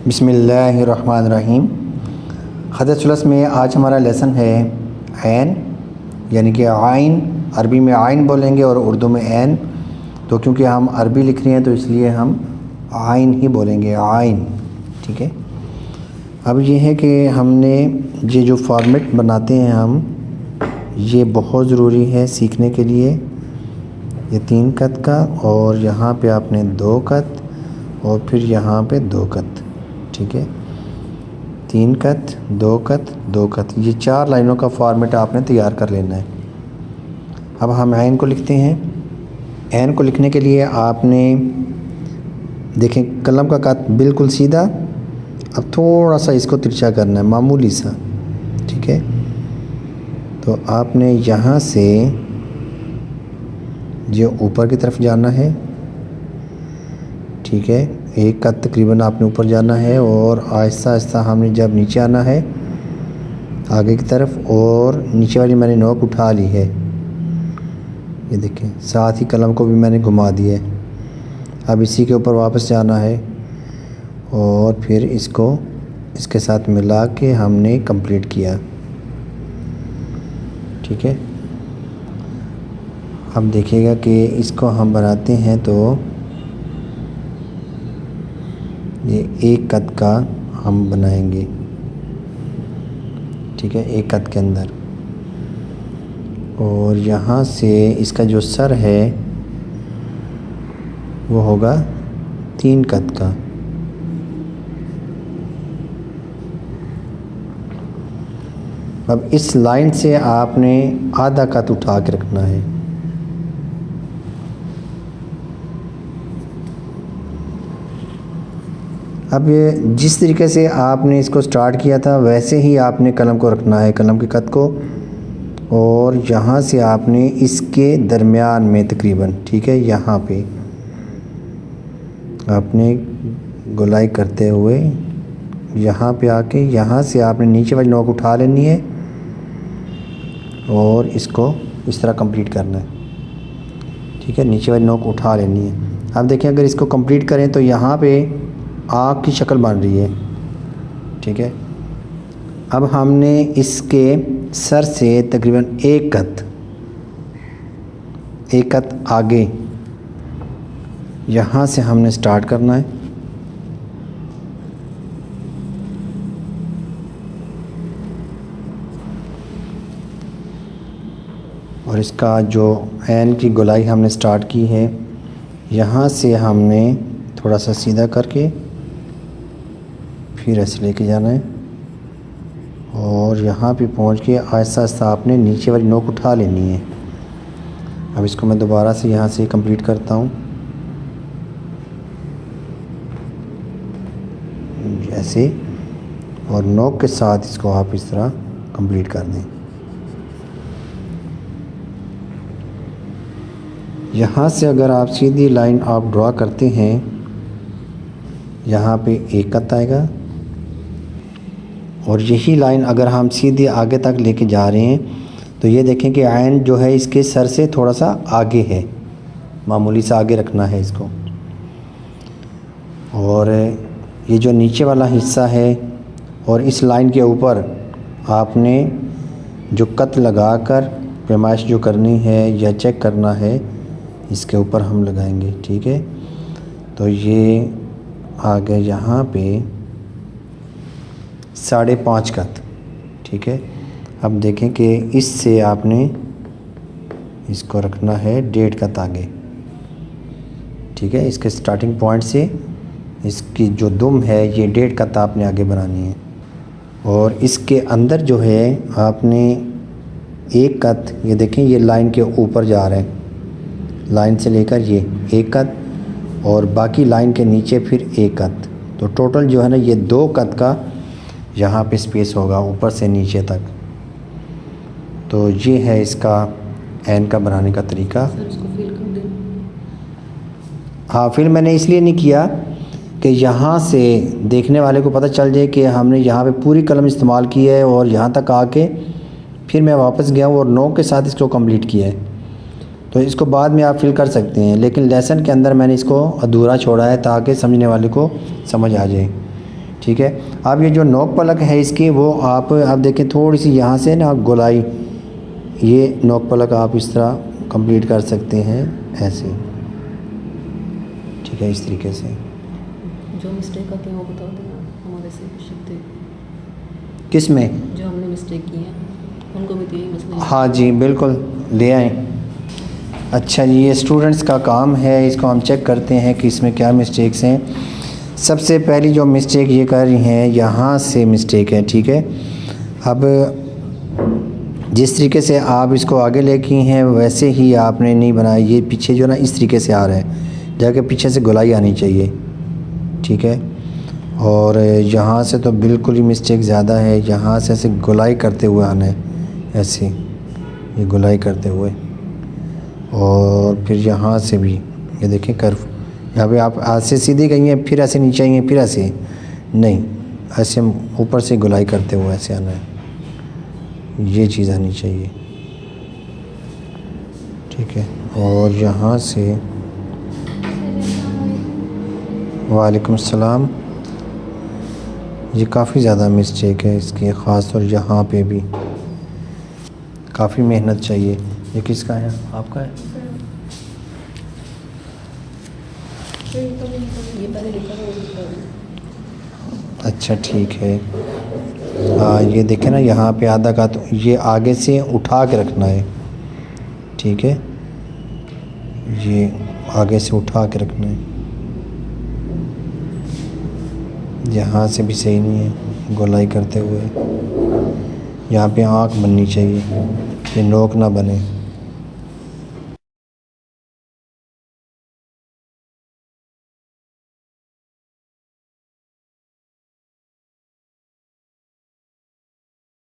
बिस्मिल्लाहिर्रहमानिर्रहीम। ख़त सुलस में आज हमारा लेसन है ऐन, यानी कि आइन। अरबी में आइन बोलेंगे और उर्दू में ऐन। तो क्योंकि हम अरबी लिख रहे हैं तो इसलिए हम आइन ही बोलेंगे, आइन। ठीक है। अब ये है कि हमने ये जो फॉर्मेट बनाते हैं हम, ये बहुत ज़रूरी है सीखने के लिए। ये 3 कत का और यहाँ पे आपने 2 कत और फिर यहाँ पे 2 कत। ठीक है। 3 कत, 2 कत, 2 कत, ये 4 लाइनों का फॉर्मेट आपने तैयार कर लेना है। अब हम ऐन को लिखते हैं। ऐन को लिखने के लिए आपने देखें कलम का कत बिल्कुल सीधा, अब थोड़ा सा इसको तिरछा करना है, मामूली सा। ठीक है। तो आपने यहाँ से जो ऊपर की तरफ जाना है, ठीक है, 1 कत तकरीबन आपने ऊपर जाना है और आहिस्ता आहिस्ता हमने जब नीचे आना है आगे की तरफ, और नीचे वाली मैंने नोक उठा ली है। ये देखें, साथ ही कलम को भी मैंने घुमा दिया है। अब इसी के ऊपर वापस जाना है और फिर इसको इसके साथ मिला के हमने कंप्लीट किया। ठीक है। अब देखिएगा कि इसको हम बनाते हैं तो ये 1 कत का हम बनाएंगे। ठीक है, 1 कत के अंदर, और यहाँ से इसका जो सर है वो होगा 3 कत का। अब इस लाइन से आपने आधा कत उठा के रखना है। अब जिस तरीके से आपने इसको स्टार्ट किया था वैसे ही आपने कलम को रखना है, कलम के कत को, और यहाँ से आपने इसके दरमियान में तकरीबन, ठीक है, यहाँ पे आपने गोलाई करते हुए यहाँ पे आके यहाँ से आपने नीचे वाली नोक उठा लेनी है और इसको इस तरह कंप्लीट करना है। ठीक है, नीचे वाली नोक उठा लेनी है। अब देखें, अगर इसको कंप्लीट करें तो यहाँ पे आँख की शक्ल बन रही है। ठीक है। अब हमने इसके सर से तकरीबन 1 कत आगे यहाँ से हमने स्टार्ट करना है। और इसका जो ऐन की गोलाई हमने स्टार्ट की है, यहाँ से हमने थोड़ा सा सीधा करके फिर ऐसे लेके जाना है और यहाँ पे पहुँच के आहिस्ता आहिस्ता आपने नीचे वाली नोक उठा लेनी है। अब इसको मैं दोबारा से यहाँ से कंप्लीट करता हूँ, जैसे, और नोक के साथ इसको आप इस तरह कंप्लीट कर दें। यहाँ से अगर आप सीधी लाइन आप ड्रा करते हैं, यहाँ पे 1 कत आएगा, और यही लाइन अगर हम सीधे आगे तक लेके जा रहे हैं तो ये देखें कि आयन जो है इसके सर से थोड़ा सा आगे है, मामूली सा आगे रखना है इसको। और ये जो नीचे वाला हिस्सा है और इस लाइन के ऊपर आपने जो कत लगाकर पैमाइश जो करनी है या चेक करना है, इसके ऊपर हम लगाएंगे। ठीक है। तो ये आ गए यहाँ पे 5.5 कत। ठीक है। अब देखें कि इससे आपने इसको रखना है 1.5 कत आगे। ठीक है। इसके स्टार्टिंग पॉइंट से इसकी जो दुम है ये 1.5 कत आपने आगे बनानी है, और इसके अंदर जो है आपने 1 कत, ये देखें ये लाइन के ऊपर जा रहे हैं, लाइन से लेकर ये 1 कत और बाकी लाइन के नीचे फिर 1 कत। तो टोटल जो है ना ये 2 कत का यहाँ पे स्पेस होगा ऊपर से नीचे तक। तो ये है इसका ऐन का बनाने का तरीका। हाँ, फिर मैंने इसलिए नहीं किया कि यहाँ से देखने वाले को पता चल जाए कि हमने यहाँ पे पूरी कलम इस्तेमाल की है और यहाँ तक आके फिर मैं वापस गया हूँ और नोक के साथ इसको कंप्लीट किया है। तो इसको बाद में आप फिल कर सकते हैं, लेकिन लेसन के अंदर मैंने इसको अधूरा छोड़ा है ताकि समझने वाले को समझ आ जाए ठीक है। अब ये जो नोक पलक है इसकी वो आप देखें थोड़ी सी यहाँ से ना गोलाई, ये नोक पलक आप इस तरह कंप्लीट कर सकते हैं ऐसे, ठीक है, इस तरीके से। जो मिस्टेक आती है वो बता देना हमारे से सीखते, किस में जो हमने मिस्टेक की है उनको भी तो यही मसला है। हाँ जी बिल्कुल, ले आएँ। अच्छा जी, ये स्टूडेंट्स का काम है, इसको हम चेक करते हैं कि इसमें क्या मिस्टेक्स हैं। सबसे पहली जो मिस्टेक ये कर रही हैं, यहाँ से मिस्टेक है, ठीक है। अब जिस तरीके से आप इसको आगे लेके हैं वैसे ही आपने नहीं बनाया, ये पीछे जो ना इस तरीके से आ रहा है, जाके पीछे से गोलाई आनी चाहिए, ठीक है। और यहाँ से तो बिल्कुल ही मिस्टेक ज़्यादा है, यहाँ से ऐसे गोलाई करते हुए आना है, ऐसे ये गोलाई करते हुए। और फिर यहाँ से भी ये देखें कर्व, यहाँ पे आप ऐसे सीधी गई हैं, फिर ऐसे नीचे आई हैं, फिर ऐसे नहीं, ऐसे ऊपर से गोलाई करते हुए ऐसे आना है, ये चीज़ आनी चाहिए, ठीक है। और यहाँ से वालेकुम सलाम, ये काफ़ी ज़्यादा मिस्टेक है इसकी, ख़ास तौर यहाँ पे भी काफ़ी मेहनत चाहिए। ये किसका है, आपका है? ये पहले लिखा था। अच्छा ठीक है। ये देखें ना यहाँ पे आधा का, तो ये आगे से उठा के रखना है, ठीक है, ये आगे से उठा के रखना है। यहाँ से भी सही नहीं है गोलाई करते हुए, यहाँ पे आँख बननी चाहिए, ये नोक ना बने।